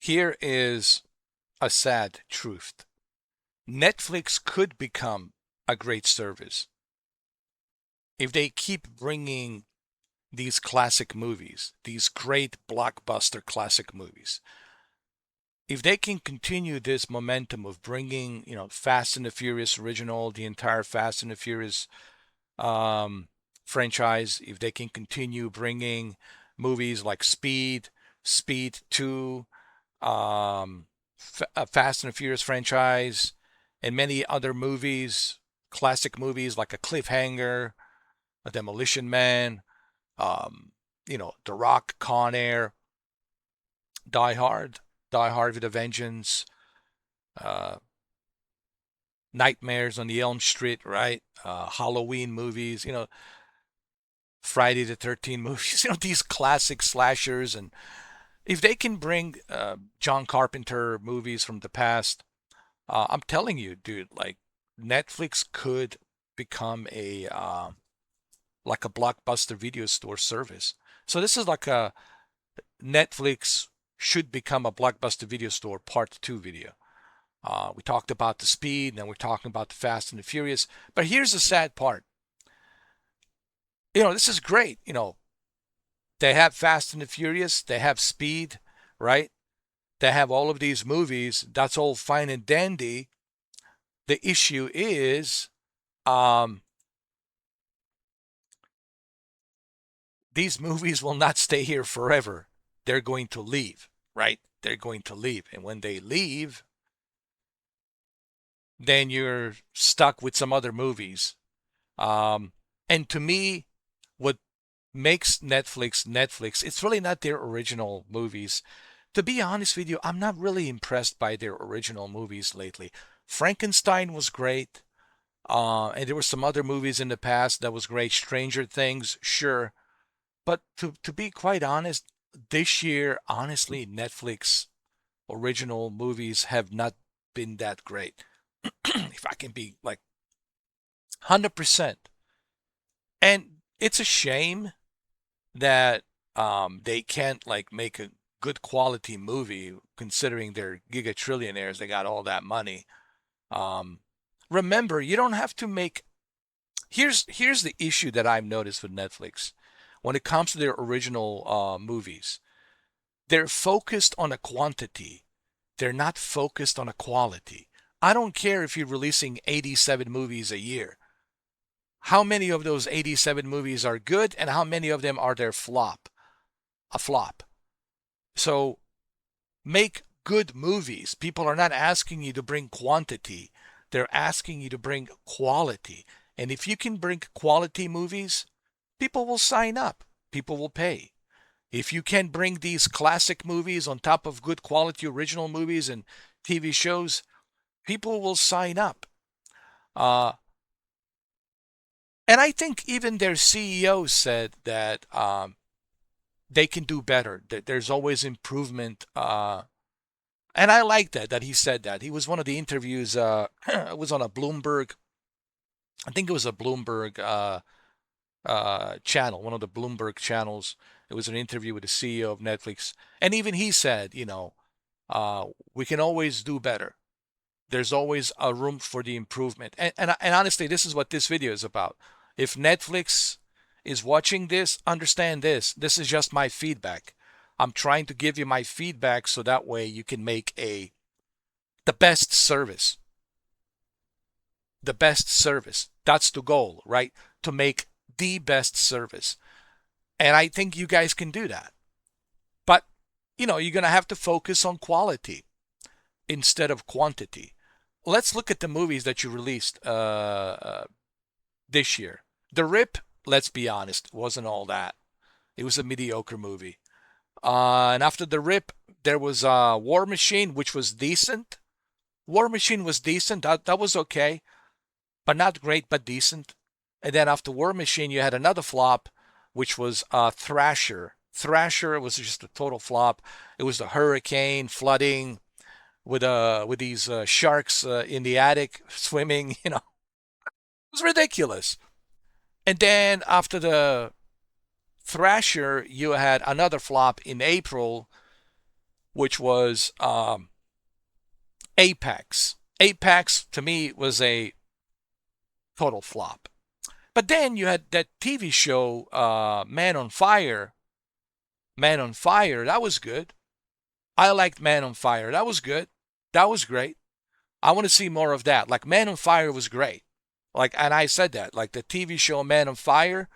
Here is a sad truth. Netflix could become a great service if they keep bringing these classic movies, these great blockbuster classic movies. If they can continue this momentum of bringing, Fast and the Furious original, the entire Fast and the Furious um, franchise, if they can continue bringing movies like Speed, Speed 2, Fast and the Furious franchise, and many other movies, classic movies like A Cliffhanger, A Demolition Man, The Rock, Con Air, Die Hard, Die Hard with a Vengeance, uh, Nightmares on the Elm Street, right? Halloween movies, Friday the 13th movies, these classic slashers. And if they can bring John Carpenter movies from the past, I'm telling you, dude, like Netflix could become like a blockbuster video store service. So this is like a Netflix should become a blockbuster video store part 2 video. We talked about the Speed, and then we're talking about the Fast and the Furious. But here's the sad part. This is great. They have Fast and the Furious, they have Speed, right? They have all of these movies. That's all fine and dandy. The issue is these movies will not stay here forever. They're going to leave, right? They're going to leave. And when they leave, then you're stuck with some other movies. And to me, what makes Netflix, it's really not their original movies. To be honest with you, I'm not really impressed by their original movies lately. Frankenstein was great. And there were some other movies in the past that was great. Stranger Things, sure. But to be quite honest, this year, honestly, Netflix original movies have not been that great. If I can be like 100%. And it's a shame that they can't like make a good quality movie considering they're gigatrillionaires. They got all that money. Remember, you don't have to make. Here's the issue that I've noticed with Netflix when it comes to their original movies. They're focused on a quantity. They're not focused on a quality. I don't care if you're releasing 87 movies a year. How many of those 87 movies are good and how many of them are a flop? So make good movies. People are not asking you to bring quantity. They're asking you to bring quality. And if you can bring quality movies, people will sign up. People will pay. If you can bring these classic movies on top of good quality original movies and TV shows, people will sign up. And I think even their CEO said that they can do better. That there's always improvement. And I like that he said that. He was one of the interviews. It was on a Bloomberg. I think it was a Bloomberg channel, one of the Bloomberg channels. It was an interview with the CEO of Netflix, and even he said, we can always do better. There's always a room for the improvement. And honestly, this is what this video is about. If Netflix is watching this, understand this. This is just my feedback. I'm trying to give you my feedback so that way you can make the best service. The best service. That's the goal, right? To make the best service. And I think you guys can do that. But, you're going to have to focus on quality instead of quantity. Let's look at the movies that you released this year. The Rip, let's be honest, wasn't all that. It was a mediocre movie. And after The Rip, there was War Machine, which was decent. War Machine was decent. That was okay. But not great, but decent. And then after War Machine, you had another flop, which was Thrasher. Thrasher was just a total flop. It was the hurricane, flooding, with these sharks in the attic swimming. It was ridiculous. And then after the Thrasher, you had another flop in April, which was Apex. Apex to me was a total flop. But then you had that TV show, Man on Fire. Man on Fire, that was good. I liked Man on Fire. That was good. That was great. I want to see more of that. Like Man on Fire was great. Like, and I said that, like the TV show Man on Fire,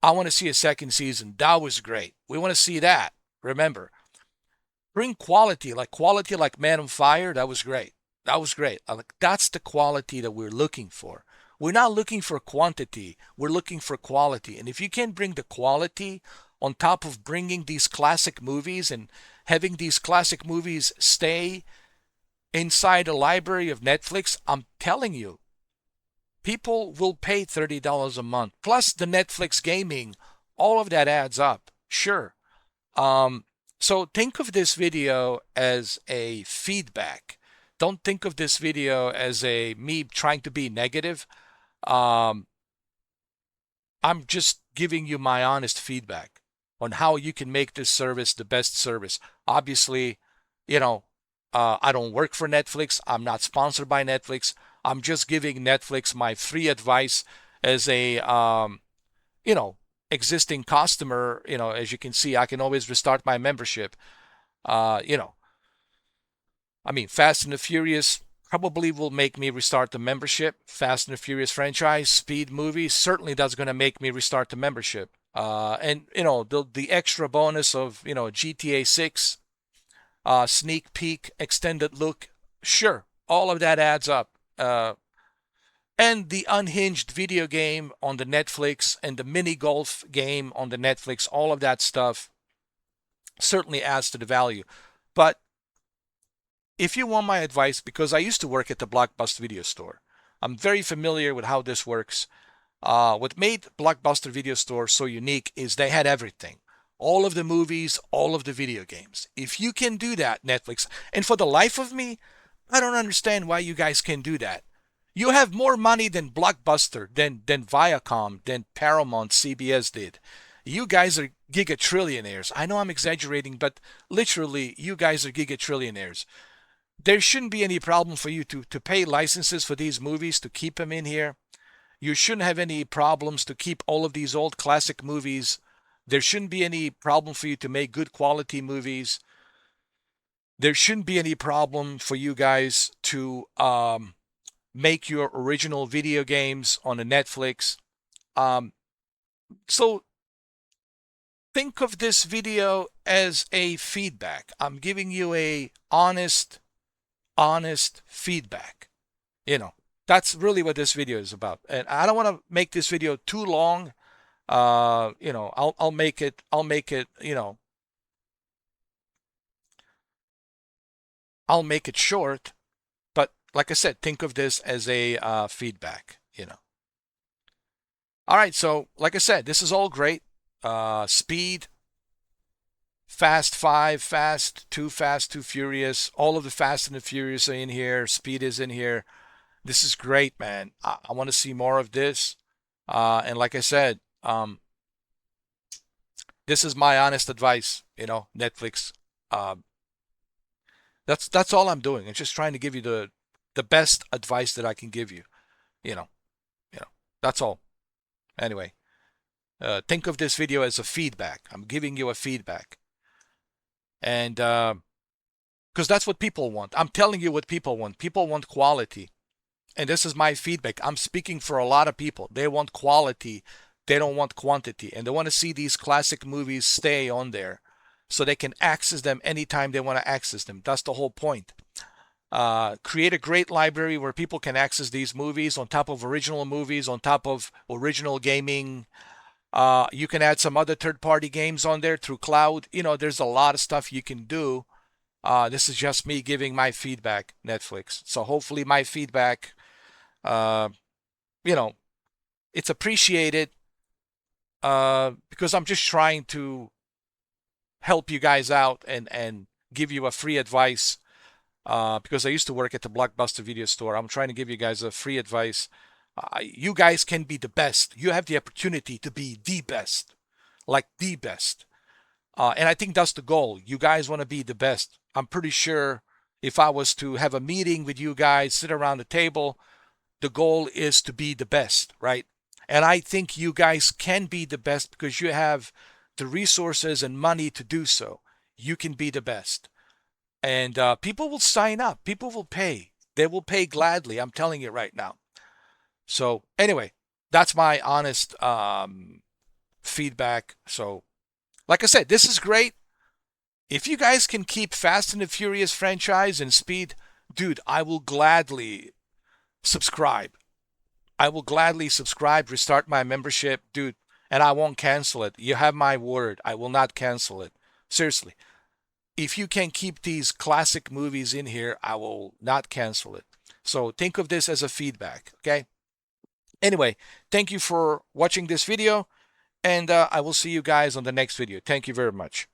I want to see a second season. That was great. We want to see that. Remember, bring quality like Man on Fire. That was great. That was great. Like, that's the quality that we're looking for. We're not looking for quantity. We're looking for quality. And if you can bring the quality on top of bringing these classic movies and having these classic movies stay inside a library of Netflix, I'm telling you, people will pay $30 a month. Plus the Netflix gaming, all of that adds up. Sure. So think of this video as a feedback. Don't think of this video as a me trying to be negative. Um, I'm just giving you my honest feedback on how you can make this service the best service. Obviously, you know, I don't work for Netflix. I'm not sponsored by Netflix. I'm just giving Netflix my free advice as a, you know, existing customer. You know, as you can see, I can always restart my membership. You know, I mean, Fast and the Furious probably will make me restart the membership. Fast and the Furious franchise, Speed movie, certainly that's going to make me restart the membership. And you know, the extra bonus of, you know, GTA 6, sneak peek, extended look, sure, all of that adds up. And the Unhinged video game on the Netflix and the mini golf game on the Netflix, all of that stuff certainly adds to the value. But if you want my advice, because I used to work at the Blockbuster Video Store, I'm very familiar with how this works. What made Blockbuster Video Store so unique is they had everything. All of the movies, all of the video games. If you can do that, Netflix, and for the life of me, I don't understand why you guys can do that. You have more money than Blockbuster, than Viacom, than Paramount, CBS did. You guys are gigatrillionaires. I know I'm exaggerating, but literally, you guys are gigatrillionaires. There shouldn't be any problem for you to pay licenses for these movies to keep them in here. You shouldn't have any problems to keep all of these old classic movies. There shouldn't be any problem for you to make good quality movies. There shouldn't be any problem for you guys to make your original video games on a Netflix. So think of this video as a feedback. I'm giving you a honest feedback. You know, that's really what this video is about. And I don't want to make this video too long. You know, I'll make it, you know, I'll make it short. But like I said, think of this as a feedback, you know. All right, so like I said, this is all great. Speed, Fast 5, Fast, Too Fast, Too Furious. All of the Fast and the Furious are in here. Speed is in here. This is great, man. I want to see more of this. And like I said, this is my honest advice, you know, Netflix. That's all I'm doing. I'm just trying to give you the best advice that I can give you. You know, that's all. Anyway, think of this video as a feedback. I'm giving you a feedback. And because that's what people want. I'm telling you what people want. People want quality. And this is my feedback. I'm speaking for a lot of people. They want quality. They don't want quantity. And they want to see these classic movies stay on there so they can access them anytime they want to access them. That's the whole point. Create a great library where people can access these movies on top of original movies, on top of original gaming. You can add some other third-party games on there through cloud. You know, there's a lot of stuff you can do. This is just me giving my feedback, Netflix. So hopefully my feedback, you know, it's appreciated because I'm just trying to help you guys out and give you a free advice because I used to work at the Blockbuster Video Store. I'm trying to give you guys a free advice. You guys can be the best. You have the opportunity to be the best, like the best. And I think that's the goal. You guys want to be the best. I'm pretty sure if I was to have a meeting with you guys, sit around the table, the goal is to be the best, right? And I think you guys can be the best because you have the resources and money to do so. You can be the best. And people will sign up. People will pay. They will pay gladly. I'm telling you right now. So anyway, that's my honest feedback. So like I said, this is great. If you guys can keep Fast and the Furious franchise and Speed, dude, I will gladly subscribe. I will gladly subscribe, restart my membership, dude, and I won't cancel it. You have my word. I will not cancel it. Seriously. If you can keep these classic movies in here, I will not cancel it. So think of this as a feedback, okay? Anyway, thank you for watching this video, and I will see you guys on the next video. Thank you very much.